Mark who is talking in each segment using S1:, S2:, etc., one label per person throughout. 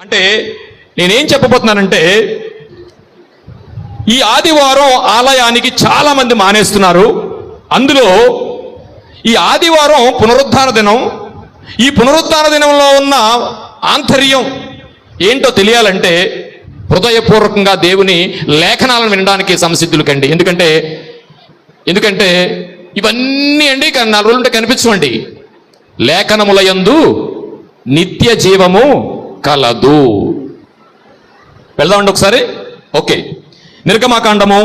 S1: అంటే నేనేం చెప్పబోతున్నానంటే, ఈ ఆదివారం ఆలయానికి చాలా మంది మానేస్తున్నారు. అందులో ఈ ఆదివారం పునరుద్ధాన దినం. ఈ పునరుద్ధాన దినంలో ఉన్న ఆంతర్యం ఏంటో తెలియాలంటే హృదయపూర్వకంగా దేవుని లేఖనాలను వినడానికి సంసిద్ధులు కండి. ఎందుకంటే ఇవన్నీ అండి 4 రోజులు ఉంటే కనిపించండి. లేఖనముల యందు నిత్య జీవము కలదు. వెళ్దామండి ఒకసారి. ఓకే, నిర్గమాకాండము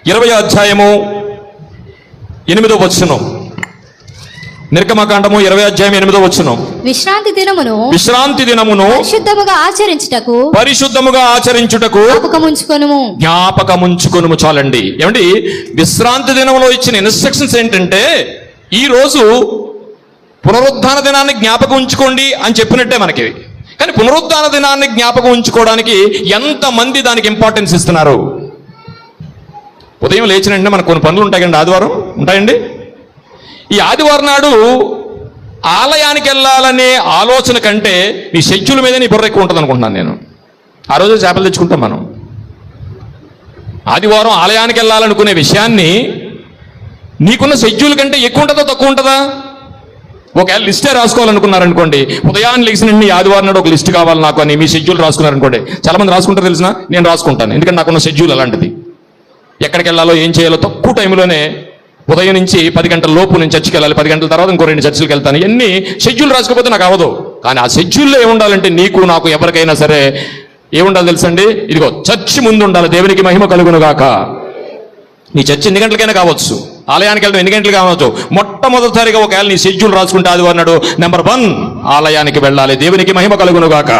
S1: 20వ అధ్యాయము 8వ వచనం. నిర్గమాకాండము 20వ అధ్యాయం 8వ వచనం.
S2: విశ్రాంతి దినమును
S1: పరిశుద్ధముగా ఆచరించుటకు జ్ఞాపకముంచుకొనుము. చాలండి. ఏమండి, విశ్రాంతి దినములో ఇచ్చిన ఇన్స్ట్రక్షన్స్ ఏంటంటే, ఈ రోజు పునరుద్ధాన దినాన్ని జ్ఞాపకం ఉంచుకోండి అని చెప్పినట్టే మనకి. కానీ పునరుద్ధాన దినాన్ని జ్ఞాపకం ఉంచుకోవడానికి ఎంతమంది దానికి ఇంపార్టెన్స్ ఇస్తున్నారు? ఉదయం లేచినంటే మనకు కొన్ని పనులు ఉంటాయండి. ఆదివారం ఉంటాయండి. ఈ ఆదివారం నాడు ఆలయానికి వెళ్ళాలనే ఆలోచన కంటే నీ షెడ్యూల్ మీద నీ బుర్ర ఎక్కువ ఉంటుంది అనుకుంటున్నాను నేను. ఆ రోజు చేపలు తెచ్చుకుంటాం మనం. ఆదివారం ఆలయానికి వెళ్ళాలనుకునే విషయాన్ని నీకున్న షెడ్యూల్ కంటే ఎక్కువ ఉంటుందా తక్కువ ఉంటుందా? ఒకవేళ లిస్టే రాసుకోవాలనుకున్నారనుకోండి, ఉదయాన్ని లేచినండి ఆదివారం నాడు ఒక లిస్ట్ కావాలి నాకు అని మీ షెడ్యూల్ రాసుకున్నారనుకోండి. చాలా మంది రాసుకుంటారు తెలిసిన, నేను రాసుకుంటాను. ఎందుకంటే నాకున్న షెడ్యూల్ అలాంటిది. ఎక్కడికి వెళ్ళాలో ఏం చేయాలో తక్కువ టైంలోనే ఉదయం నుంచి 10 గంటల లోపు నేను చర్చికి వెళ్ళాలి, 10 గంటల తర్వాత ఇంకో 2 చర్చిలకు వెళ్తాను. ఇవన్నీ షెడ్యూల్ రాసుకోకపోతే నాకు అవ్వదు. కానీ ఆ షెడ్యూల్లో ఏముండాలంటే నీకు నాకు ఎవరికైనా సరే ఏముండాలి తెలుసండి? ఇదిగో చర్చి ముందు ఉండాలి. దేవునికి మహిమ కలుగును గాక. నీ చర్చి ఎన్ని గంటలకైనా కావచ్చు, ఆలయానికి వెళ్ళడం ఎన్ని గంటలు కావచ్చు. మొట్టమొదటిసారిగా ఒకవేళ నీ షెడ్యూల్ రాసుకుంటే ఆదివారం నాడు నెంబర్ 1 ఆలయానికి వెళ్ళాలి. దేవునికి మహిమ కలుగును గాక.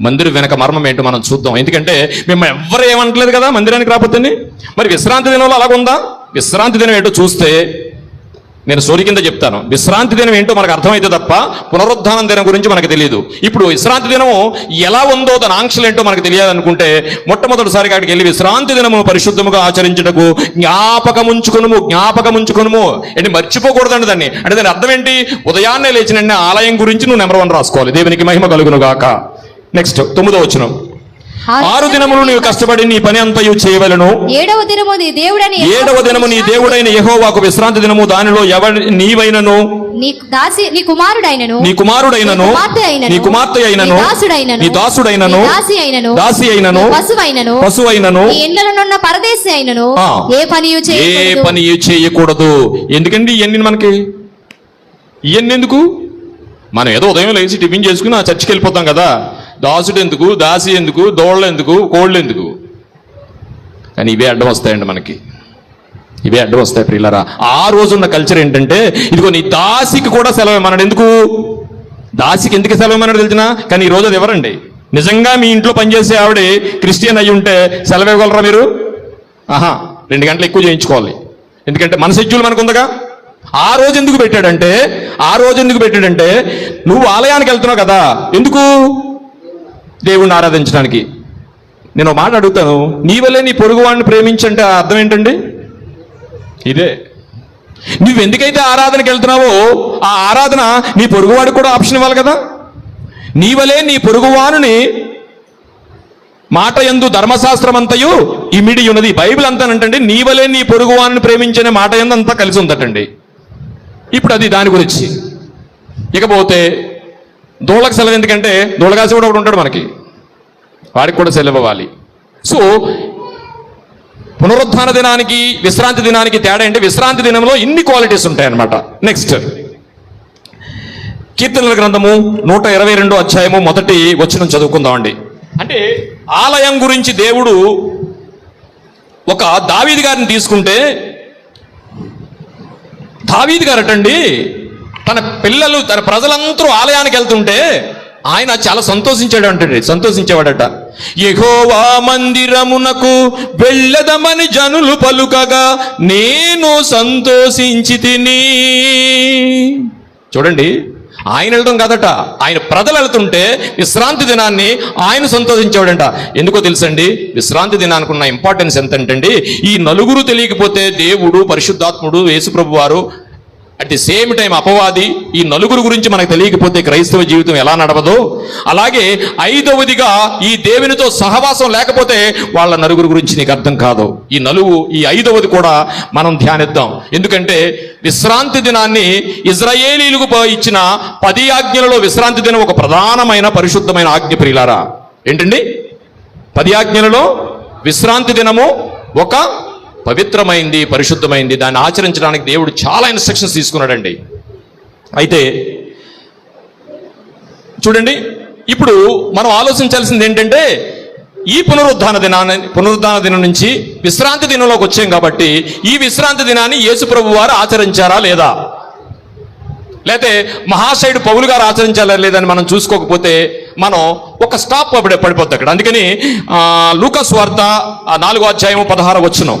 S1: మందిరం వెనక మర్మం ఏంటో మనం చూద్దాం. ఎందుకంటే మిమ్మల్ని ఎవ్వరు ఏమంటలేదు కదా మందిరానికి రాకపోతే. మరి విశ్రాంతి దినంలో అలాగుందా? విశ్రాంతి దినం ఏంటో చూస్తే నేను సోరి కింద చెప్తాను. విశ్రాంతి దినం ఏంటో మనకు అర్థమైతే తప్ప పునరుద్ధానం దినం గురించి మనకు తెలియదు. ఇప్పుడు విశ్రాంతి దినము ఎలా ఉందో దాని ఆంక్షలు ఏంటో మనకు తెలియాలనుకుంటే మొట్టమొదటిసారిగా అక్కడికి వెళ్ళి విశ్రాంతి దినము పరిశుద్ధముగా ఆచరించుటకు జ్ఞాపకముంచుకొనుము ఏంటి, మర్చిపోకూడదండి దాన్ని. అంటే దాని అర్థం ఏంటి? ఉదయాన్నే లేచిన ఆలయం గురించి నువ్వు నెంబర్ 1 రాసుకోవాలి. దేవునికి మహిమ కలుగును గాక. నెక్స్ట్ 9వ వచనం. 6 దినములు నీవు కష్టపడి నీ పని అంతయు చేయవలెను.
S2: 7వ దినము నీ దేవుడైన యెహోవాకు విశ్రాంతి దినము. దానిలో నీవైనను నీ కుమారుడైనను నీ కుమార్తె అయినను నీ దాసుడైనను దాసి అయినను పశువైనను ఇండ్లనున్న పరదేశి అయినను ఏ పని
S1: చేయకూడదు. ఎందుకండి ఇవన్నీ మనకి? ఇవన్నీ ఎందుకు? మనం ఏదో ఉదయం లేచి టిఫిన్ చేసుకుని ఆ చర్చికి వెళ్ళిపోతాం కదా. దాసుడు ఎందుకు, దాసి ఎందుకు, దోళ్ళు ఎందుకు, కోళ్ళు ఎందుకు? కానీ ఇవే అడ్డం వస్తాయండి మనకి. ఇవే అడ్డం వస్తాయి ప్రియులారా. ఆ రోజున్న కల్చర్ ఏంటంటే, ఇదిగో నీ దాసికి కూడా సెలవు ఇవ్వమన్నాడు. ఎందుకు? దాసికి ఎందుకు సెలవు ఇవ్వమన్నాడు తెలిసినా? కానీ ఈ రోజు అది ఎవరండి? నిజంగా మీ ఇంట్లో పనిచేసే ఆవిడ క్రిస్టియన్ అయ్యి ఉంటే సెలవు ఇవ్వగలరా మీరు? 2 గంటలు ఎక్కువ చేయించుకోవాలి. ఎందుకంటే మన షెడ్యూల్ మనకు ఉందిగా. ఆ రోజు ఎందుకు పెట్టాడంటే నువ్వు ఆలయానికి వెళ్తున్నావు కదా. ఎందుకు? దేవుణ్ణి ఆరాధించడానికి. నేను ఒక మాట అడుగుతాను, నీ వల్లే నీ పొరుగువాడిని ప్రేమించంటే అర్థం ఏంటండి? ఇదే. నువ్వు ఎందుకైతే ఆరాధనకి వెళ్తున్నావో ఆ ఆరాధన నీ పొరుగువాడికి కూడా ఆప్షన్ ఇవ్వాలి కదా. నీ వలే నీ పొరుగువాడిని మాట యందు ధర్మశాస్త్రం అంతయు ఇమిడి ఉన్నది. బైబిల్ అంతానంటండి నీ వలే నీ పొరుగువాడిని ప్రేమించనే మాట యందు అంతా కలిసి ఉందటండి. ఇప్పుడు అది దాని గురించి. ఇకపోతే దూళ్ళకి సెలవు. ఎందుకంటే దూళ్ళగాసి కూడా ఒకటి ఉంటాడు మనకి, వాడికి కూడా సెలవు ఇవ్వాలి. సో పునరుద్ధాన దినానికి విశ్రాంతి దినానికి తేడా అంటే విశ్రాంతి దినంలో ఇన్ని క్వాలిటీస్ ఉంటాయన్నమాట. నెక్స్ట్ కీర్తనల గ్రంథము 122వ అధ్యాయము 1వ వచనం చదువుకుందామండి. అంటే ఆలయం గురించి దేవుడు ఒక దావీదు గారిని తీసుకుంటే, దావీదు గారటండి తన పిల్లలు తన ప్రజలందరూ ఆలయానికి వెళ్తుంటే ఆయన చాలా సంతోషించేవాడట. యెహోవా మందిరమునకు వెళ్ళదమని జనులు పలుకగా నేను సంతోషించి తిని. చూడండి, ఆయన వెళ్ళడం కాదట, ఆయన ప్రజలు వెళ్తుంటే విశ్రాంతి దినాన్ని ఆయన సంతోషించేవాడంట. ఎందుకో తెలుసండి, విశ్రాంతి దినానికి ఉన్న ఇంపార్టెన్స్ ఎంతంటండి, ఈ నలుగురు తెలియకపోతే దేవుడు, పరిశుద్ధాత్ముడు, యేసుప్రభు వారు అట్ ది సేమ్ టైం అపవాది ఈ నలుగురు గురించి మనకు తెలియకపోతే క్రైస్తవ జీవితం ఎలా నడవదో, అలాగే ఐదవదిగా ఈ దేవునితో సహవాసం లేకపోతే వాళ్ళ నలుగురు గురించి నీకు అర్థం కాదు. ఈ ఐదవది కూడా మనం ధ్యానిద్దాం. ఎందుకంటే విశ్రాంతి దినాన్ని ఇజ్రాయేలీలకు ఇచ్చిన 10 ఆజ్ఞలలో విశ్రాంతి దినం ఒక ప్రధానమైన పరిశుద్ధమైన ఆజ్ఞ. ప్రియులారా, ఏంటండి 10 ఆజ్ఞలలో విశ్రాంతి దినము ఒక పవిత్రమైంది, పరిశుద్ధమైంది. దాన్ని ఆచరించడానికి దేవుడు చాలా ఇన్స్ట్రక్షన్స్ తీసుకున్నాడండి. అయితే చూడండి, ఇప్పుడు మనం ఆలోచించాల్సింది ఏంటంటే ఈ పునరుద్ధాన దినం నుంచి విశ్రాంతి దినంలోకి వచ్చాం కాబట్టి ఈ విశ్రాంతి దినాన్ని యేసు ప్రభు వారు ఆచరించారా లేదా, లేకపోతే మహాశయుడు పౌలు గారు ఆచరించాలా లేదని మనం చూసుకోకపోతే మనం ఒక స్టాప్ పడిపోద్ది అక్కడ. అందుకని లూకా సువార్త 4వ అధ్యాయము 16వ వచనం.